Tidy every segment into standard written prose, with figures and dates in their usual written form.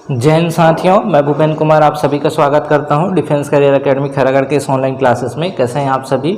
जय हिंद साथियों, मैं भूपेन कुमार आप सभी का स्वागत करता हूं डिफेंस करियर एकेडमी खैरागढ़ के इस ऑनलाइन क्लासेस में। कैसे हैं आप सभी?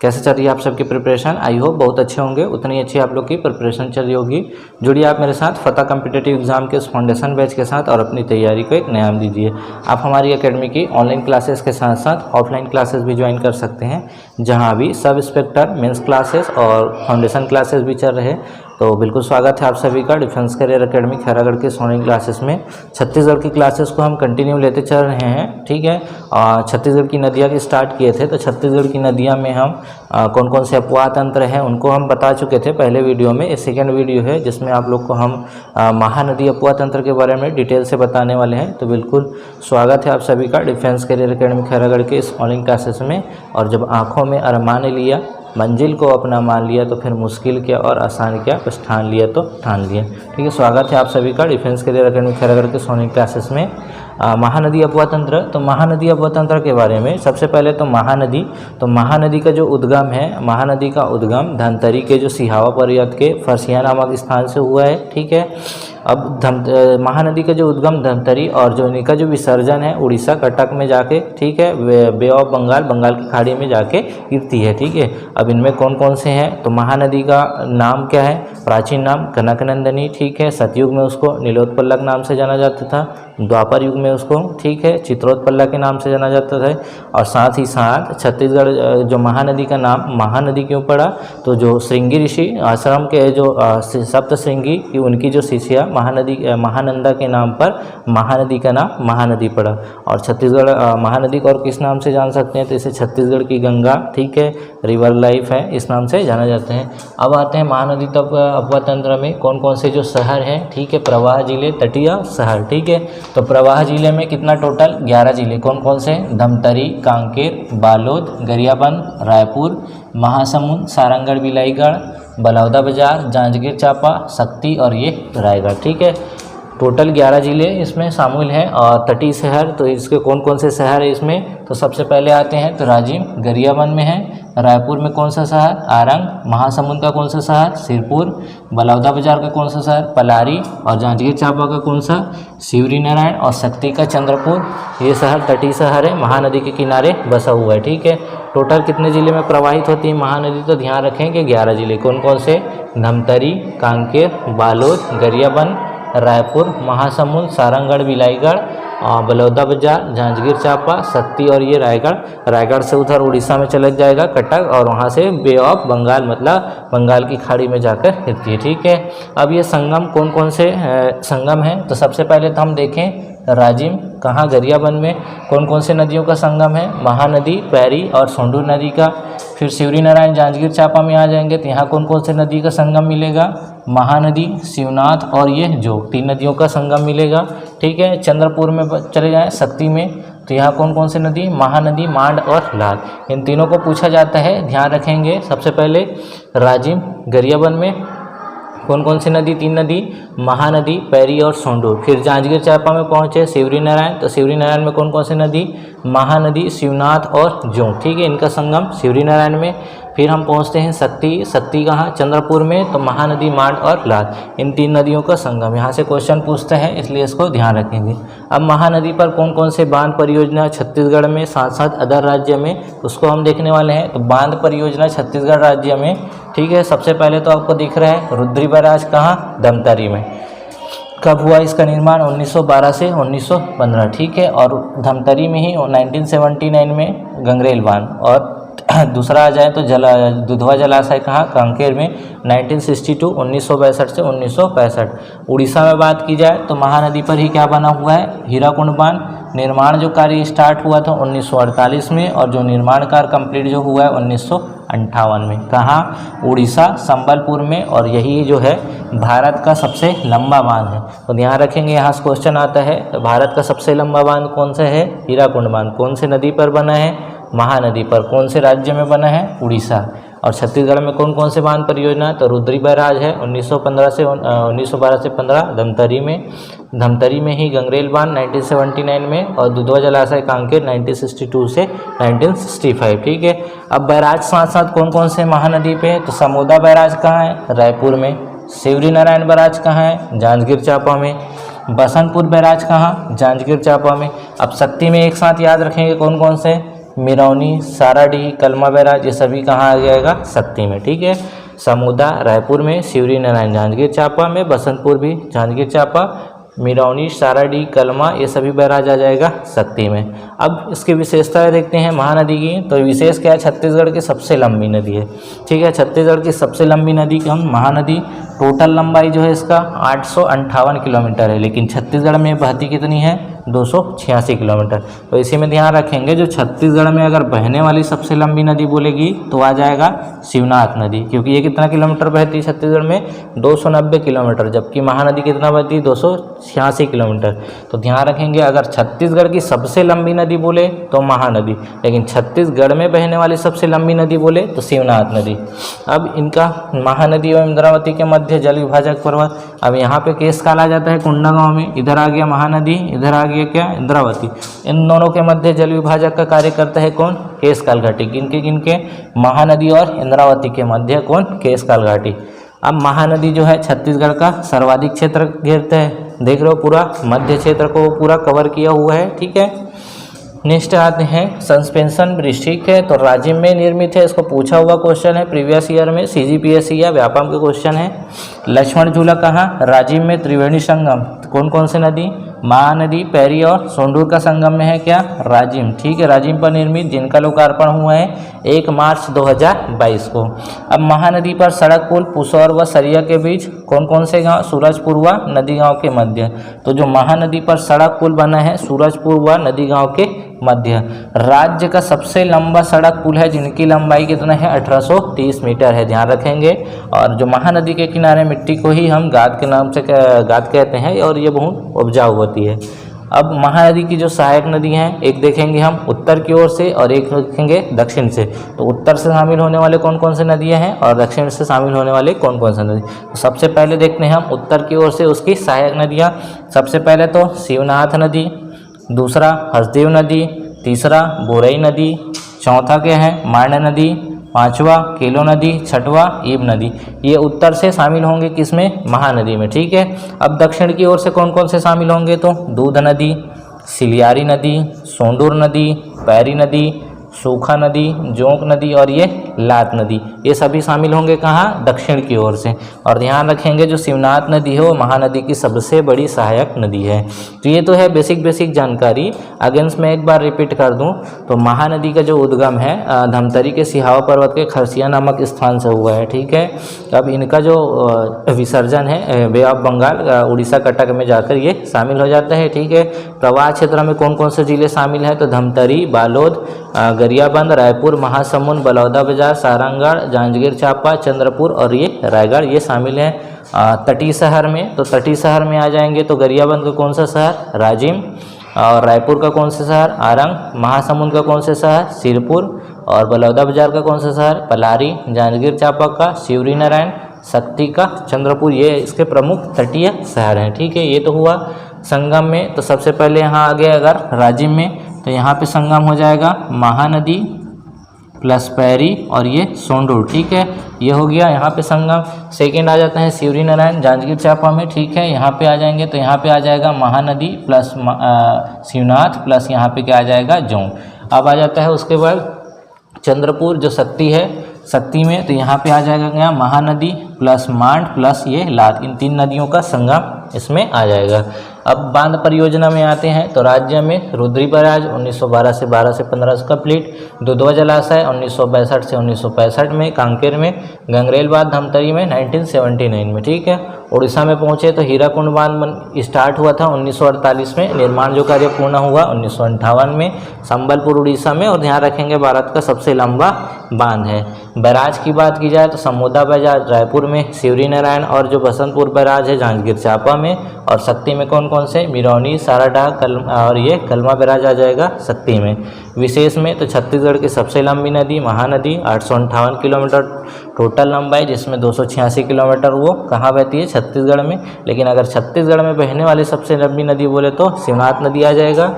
कैसे चल रही है आप सबकी प्रिपरेशन? आई होप बहुत अच्छे होंगे। उतनी अच्छी आप लोग की प्रिपरेशन चल रही होगी। जुड़िए आप मेरे साथ फतह कॉम्पिटिटिव एग्जाम के इस फाउंडेशन बैच के साथ और अपनी तैयारी को एक नया दीजिए। आप हमारी एकेडमी की ऑनलाइन क्लासेस के साथ साथ ऑफलाइन क्लासेस भी ज्वाइन कर सकते हैं, जहां अभी सब इंस्पेक्टर मेंस क्लासेस और फाउंडेशन क्लासेस भी चल रहे हैं। तो बिल्कुल स्वागत है आप सभी का डिफेंस करियर एकेडमी खैरागढ़ के ऑनलाइन क्लासेस में। छत्तीसगढ़ की क्लासेस को हम कंटिन्यू लेते चल रहे हैं, ठीक है। छत्तीसगढ़ की नदियाँ की स्टार्ट किए थे, तो छत्तीसगढ़ की नदियाँ में हम कौन कौन से अपवाह तंत्र हैं उनको हम बता चुके थे पहले वीडियो में। ये सेकेंड वीडियो है जिसमें आप लोग को हम महानदी अपवाह तंत्र के बारे में डिटेल से बताने वाले हैं। तो बिल्कुल स्वागत है आप सभी का डिफेंस करियर एकेडमी खैरागढ़ के इस ऑनलाइन क्लासेस में। और जब आँखों में अरमान लिया, मंजिल को अपना मान लिया, तो फिर मुश्किल क्या और आसान क्या बस ठान लिया तो ठान लिया, ठीक है। स्वागत है आप सभी का डिफेंस करियर एकेडमी खैरागढ़ के ऑनलाइन क्लासेस में। महानदी अपवाह तंत्र, तो महानदी अपवाह तंत्र के बारे में सबसे पहले तो महानदी का जो उद्गम है, महानदी का उद्गम धमतरी के जो सिहावा पर्वत के फरसिया नामक स्थान से हुआ है, ठीक है। अब महानदी का जो उद्गम धमतरी और जो इनका जो विसर्जन है उड़ीसा कटक में जाके, ठीक है, बे ऑफ बंगाल की खाड़ी में जाके गिरती है, ठीक है। अब इनमें कौन कौन से हैं, तो महानदी का नाम क्या है? प्राचीन नाम कनकनंदनी, ठीक है। सतयुग में उसको नीलोत्पलक नाम से जाना जाता था, द्वापर युग में उसको, ठीक है, चित्रोत्पला के नाम से जाना जाता था। और साथ ही साथ छत्तीसगढ़ जो महानदी का नाम महानदी क्यों पड़ा, तो जो श्रृंगी ऋषि आश्रम के जो सप्त श्रृंगी की उनकी जो शिष्या महानंदा के नाम पर महानदी का नाम महानदी पड़ा। और छत्तीसगढ़ महानदी को और किस नाम से जान सकते हैं, तो इसे छत्तीसगढ़ की गंगा, ठीक है, रिवर लाइफ है, इस नाम से जाना जाते हैं। अब आते हैं महानदी अपवाह तंत्र में कौन कौन से जो शहर हैं, ठीक है, प्रवाह जिले, तटीय शहर, ठीक है। तो प्रवाह जिले में कितना टोटल 11 जिले कौन कौन से? धमतरी, कांकेर, बालोद, गरियाबंद, रायपुर, महासमुंद, सारंगढ़, बिलाईगढ़, बलौदा बाजार, जांजगीर चांपा, शक्ति और ये रायगढ़, ठीक है। टोटल 11 ज़िले इसमें शामिल हैं। और तटीय शहर, तो इसके कौन कौन से शहर है इसमें, तो सबसे पहले आते हैं तो राजिम गरियाबंद में है। रायपुर में कौन सा शहर? आरंग। महासमुंद का कौन सा शहर? सिरपुर। बलौदा बाजार का कौन सा शहर? पलारी। और जांजगीर चांपा का कौन सा? शिवरी नारायण। और शक्ति का चंद्रपुर। ये शहर तटीय शहर है, महानदी के किनारे बसा हुआ है, ठीक है। टोटल कितने ज़िले में प्रवाहित होती है महानदी, तो ध्यान रखेंगे 11 ज़िले कौन कौन से? धमतरी, कांकेर, बालोद, गरियाबंद, रायपुर, महासमुंद, सारंगढ़, बिलाईगढ़, बलौदा बाजार, जांजगीर चांपा, शक्ति और ये रायगढ़ से उधर उड़ीसा में चला जाएगा कटक, और वहाँ से बे ऑफ बंगाल मतलब बंगाल की खाड़ी में जाकर गिरती है, ठीक है। अब ये संगम कौन कौन से संगम हैं, तो सबसे पहले तो हम देखें राजिम कहाँ, गरियाबंद में कौन कौन से नदियों का संगम है? महानदी, पैरी और सोंडूर नदी का। फिर शिवरी नारायण जांजगीर चांपा में आ जाएंगे, तो यहाँ कौन कौन से नदी का संगम मिलेगा? महानदी, शिवनाथ और ये जोग, 3 नदियों का संगम मिलेगा, ठीक है। चंद्रपुर में चले जाएं शक्ति में, तो यहाँ कौन कौन से नदी? महानदी, मांड और लाल, इन तीनों को पूछा जाता है, ध्यान रखेंगे। सबसे पहले राजिम गरियाबंद में कौन कौन सी नदी? 3 नदी, महानदी, पैरी और सोंडूर। फिर जांजगीर चांपा में पहुँचे शिवरी नारायण, तो शिवरी नारायण में कौन कौन सी नदी? महानदी, शिवनाथ और जोग, ठीक है, इनका संगम शिवरी नारायण में। फिर हम पहुंचते हैं शक्ति कहाँ? चंद्रपुर में, तो महानदी, मांड और लाल, इन 3 नदियों का संगम। यहाँ से क्वेश्चन पूछते हैं, इसलिए इसको ध्यान रखेंगे। अब महानदी पर कौन कौन से बांध परियोजना छत्तीसगढ़ में साथ साथ अदर राज्य में, उसको हम देखने वाले हैं। तो बांध परियोजना छत्तीसगढ़ राज्य में, ठीक है, सबसे पहले तो आपको दिख रहा है रुद्री बैराज कहाँ? धमतरी में। कब हुआ इसका निर्माण? 1912 से 1915, ठीक है। और धमतरी में ही 1979 में गंगरेल बांध। और दूसरा आ जाए तो दुधवा जलाशय कहाँ? कांकेर में 1962, 1962 से 1965। उड़ीसा में बात की जाए तो महानदी पर ही क्या बना हुआ है? हीराकुंड बांध। निर्माण जो कार्य स्टार्ट हुआ था 1948 में, और जो निर्माण कार्य कंप्लीट जो हुआ है 1958 में। कहाँ? उड़ीसा, संबलपुर में। और यही जो है भारत का सबसे लंबा बांध है, तो ध्यान रखेंगे, यहाँ से क्वेश्चन आता है। भारत का सबसे लंबा बांध कौन सा है? हीराकुंड बांध। कौन से नदी पर बना है? महानदी पर। कौन से राज्य में बना है? उड़ीसा। और छत्तीसगढ़ में कौन कौन से बांध परियोजना? तो रुद्री बैराज है 1912 से 15 धमतरी में ही गंगरेल बांध 1979 में, और दुधवा जलाशय कांकेर 1962 से 1965, ठीक है। अब बैराज साथ साथ कौन कौन से महानदी पे? तो समोदा बैराज कहाँ है? रायपुर में। शिवरी नारायण बैराज कहाँ है? जांजगीर चांपा में। बसंतपुर बैराज कहाँ, जांजगीर चांपा में। अब शक्ति में एक साथ याद रखेंगे कौन कौन से, मिरौनी, साराडीह, कलमा बैराज, ये सभी कहाँ आ जाएगा, शक्ति में। ठीक है, समूदा रायपुर में, शिवरी नारायण जांजगीर चांपा में, बसंतपुर भी जांजगीर चांपा, मिरौनी, साराडीह, कलमा, ये सभी बैराज आ जाएगा शक्ति में। अब इसकी विशेषताएं देखते हैं महानदी की। तो विशेष क्या है, छत्तीसगढ़ की सबसे लंबी नदी है। ठीक है, छत्तीसगढ़ की सबसे लंबी नदी कौन, महानदी। टोटल लंबाई जो है इसका 858 किलोमीटर है, लेकिन छत्तीसगढ़ में बहती कितनी है, 286 किलोमीटर। तो इसी में ध्यान रखेंगे, जो छत्तीसगढ़ में अगर बहने वाली सबसे लंबी नदी बोलेगी तो आ जाएगा शिवनाथ नदी, क्योंकि ये कितना किलोमीटर बहती है छत्तीसगढ़ में, 290 किलोमीटर, जबकि महानदी कितना बहती है, 286 किलोमीटर। तो ध्यान रखेंगे, अगर छत्तीसगढ़ की सबसे लंबी नदी बोले तो महानदी, लेकिन छत्तीसगढ़ में बहने वाली सबसे लंबी नदी बोले तो शिवनाथ नदी। अब इनका महानदी और इंद्रावती के मध्य जल विभाजक पर्वत। अब यहाँ पे केस काला जाता है कोंडागांव में, इधर आ गया महानदी, इधर आ गया क्या, इंद्रावती। इन दोनों के मध्य जल विभाजक का कार्य करता है कौन, केशकाल घाटी। किनके किनके, महानदी और इंद्रावती के मध्य कौन, केशकाल घाटी। अब महानदी जो है छत्तीसगढ़ का सर्वाधिक क्षेत्र घेरते हैं, देख रहे हो पूरा मध्य क्षेत्र को पूरा कवर किया हुआ है। ठीक है, नेक्स्ट आते हैं सस्पेंशन ब्रिज। ठीक है, तो राजिम में निर्मित है, इसको पूछा हुआ क्वेश्चन है प्रीवियस ईयर में, सीजीपीएससी या व्यापम के क्वेश्चन है। लक्ष्मण झूला कहाँ, राजिम में। त्रिवेणी संगम, कौन कौन से नदी, महानदी, पैरी और सोंडूर का संगम में है क्या, राजिम। ठीक है, राजिम पर निर्मित, जिनका लोकार्पण हुआ है 1 मार्च 2022 को। अब महानदी पर सड़क पुल पुसौर व सरिया के बीच, कौन कौन से गांव, सूरजपुर व नदी गांव के मध्य। तो जो महानदी पर सड़क पुल बना है सूरजपुर व नदी गांव के मध्य। राज्य का सबसे लंबा सड़क पुल है, जिनकी लंबाई कितना है, 1830 मीटर है, ध्यान रखेंगे। और जो महानदी के किनारे मिट्टी को ही हम गाद के नाम से गाद कहते हैं, और ये बहुत उपजाऊ होती है। अब महानदी की जो सहायक नदी हैं, एक देखेंगे हम उत्तर की ओर से और एक देखेंगे दक्षिण से। तो उत्तर से शामिल होने वाले कौन कौन से नदियां हैं और दक्षिण से शामिल होने वाले कौन कौन से नदी। तो सबसे पहले देखते हैं हम उत्तर की ओर से उसकी सहायक नदियां। सबसे पहले तो शिवनाथ नदी, दूसरा हसदेव नदी, तीसरा बोरई नदी, चौथा क्या है, मांड नदी, पांचवा केलो नदी, छठवा ईब नदी। ये उत्तर से शामिल होंगे किसमें, महानदी में। ठीक है, अब दक्षिण की ओर से कौन कौन से शामिल होंगे, तो दूध नदी, सिलियारी नदी, सोंडूर नदी, पैरी नदी, सूखा नदी, जोंक नदी और ये लात नदी, ये सभी शामिल होंगे कहाँ, दक्षिण की ओर से। और ध्यान रखेंगे जो शिवनाथ नदी है वो महानदी की सबसे बड़ी सहायक नदी है। तो ये तो है बेसिक जानकारी। अगेंस्ट मैं एक बार रिपीट कर दूं तो महानदी का जो उद्गम है धमतरी के सिहावा पर्वत के खरसिया नामक स्थान से हुआ है। ठीक है, अब इनका जो विसर्जन है बे ऑफ बंगाल उड़ीसा कटक में जाकर ये शामिल हो जाता है। ठीक है, प्रवाह क्षेत्र में कौन कौन से जिले शामिल हैं, तो धमतरी, बालोद, गरियाबंद, रायपुर, महासमुंद, बलौदाबाजार, सारंगगढ़, जांजगीर चांपा, चंद्रपुर और ये रायगढ़, ये शामिल हैं। तटीय शहर में, तो तटीय शहर में आ जाएंगे तो गरियाबंद का कौन सा शहर, राजिम, और रायपुर का कौन सा शहर, आरंग, महासमुंद का कौन सा शहर, सिरपुर, और बलौदाबाजार का कौन सा शहर, पलारी, जांजगीर चांपा का शिवरी नारायण, शक्ति का चंद्रपुर, ये इसके प्रमुख तटीय शहर हैं। ठीक है, ये तो हुआ संगम में। तो सबसे पहले यहाँ आ गए अगर राजिम में, तो यहाँ पे संगम हो जाएगा महानदी प्लस पैरी और ये सोंडूर। ठीक है, ये हो गया यहाँ पे संगम। सेकंड आ जाते हैं शिवरी नारायण जांजगीर चांपा में। ठीक है, यहाँ पे आ जाएंगे तो यहाँ पे आ जाएगा महानदी प्लस शिवनाथ प्लस यहाँ पे क्या आ जाएगा, जोंक। अब आ जाता है उसके बाद चंद्रपुर जो शक्ति है, शक्ति में तो यहाँ पे आ जाएगा क्या, महानदी प्लस मांड प्लस ये लात, इन तीन नदियों का संगम इसमें आ जाएगा। अब बांध परियोजना में आते हैं तो राज्य में रुद्री बैराज 1912 से 12 से 15 कंप्लीट, दुधवा जलाशय 1962 से 1965 में, कांकेर में, गंगरेल बांध धमतरी में 1979 में। ठीक है, उड़ीसा में पहुंचे तो हीराकुंड बांध स्टार्ट हुआ था 1948 में, निर्माण जो कार्य पूर्ण हुआ 1958 में, संबलपुर उड़ीसा में। और ध्यान रखेंगे भारत का सबसे लंबा बांध है। बैराज की बात की जाए तो समूदा बैराज रायपुर में, शिवरी नारायण और जो बसंतपुर बैराज है जांजगीर चांपा में, और शक्ति में कौन कौन से, मिरौनी, साराडीह और ये कलमा बैराज आ जाएगा शक्ति में। विशेष में तो छत्तीसगढ़ की सबसे लंबी नदी महानदी 858 किलोमीटर टोटल लंबाई, जिसमें 286 किलोमीटर वो कहाँ बहती है, छत्तीसगढ़ में। लेकिन अगर छत्तीसगढ़ में बहने वाली सबसे लंबी नदी बोले तो शिवनाथ नदी आ जाएगा।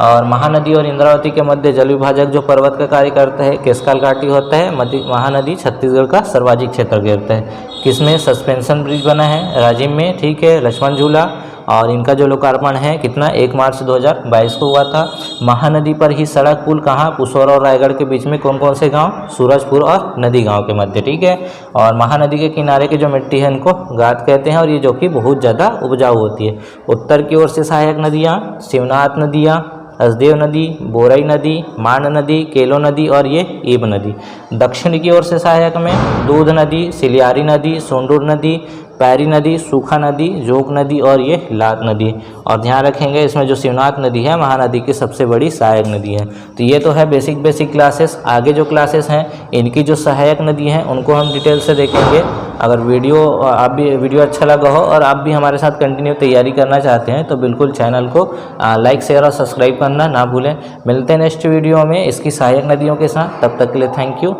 और महानदी और इंद्रावती के मध्य जल विभाजक जो पर्वत का कार्य करता है केशकाल घाटी होता है। महानदी छत्तीसगढ़ का सर्वाधिक क्षेत्र घेरता है। किसमें, सस्पेंशन ब्रिज बना है राजिम में। ठीक है, लक्ष्मण झूला और इनका जो लोकार्पण है कितना 1 मार्च 2022 को हुआ था। महानदी पर ही सड़क पुल कहाँ, पुसौरा और रायगढ़ के बीच में कौन कौन से गांव, सूरजपुर और नदी गांव के मध्य, ठीक है। और महानदी के किनारे की जो मिट्टी है इनको गाद कहते हैं और ये जो कि बहुत ज़्यादा उपजाऊ होती है। उत्तर की ओर से सहायक नदियाँ शिवनाथ नदियाँ, हसदेव नदी, बोरई नदी, मान नदी, केलो नदी और ये ईब नदी। दक्षिण की ओर से सहायक में दूध नदी, सिलियारी नदी, सोंडूर नदी, पैरी नदी, सूखा नदी, जोग नदी और ये लात नदी। और ध्यान रखेंगे इसमें जो शिवनाथ नदी है महानदी की सबसे बड़ी सहायक नदी है। तो ये तो है बेसिक क्लासेस। आगे जो क्लासेस हैं इनकी जो सहायक नदी हैं उनको हम डिटेल से देखेंगे। अगर वीडियो अच्छा लगा हो और आप भी हमारे साथ कंटिन्यू तैयारी करना चाहते हैं तो बिल्कुल चैनल को लाइक शेयर और सब्सक्राइब करना ना भूलें। मिलते हैं नेक्स्ट वीडियो में इसकी सहायक नदियों के साथ, तब तक के लिए थैंक यू।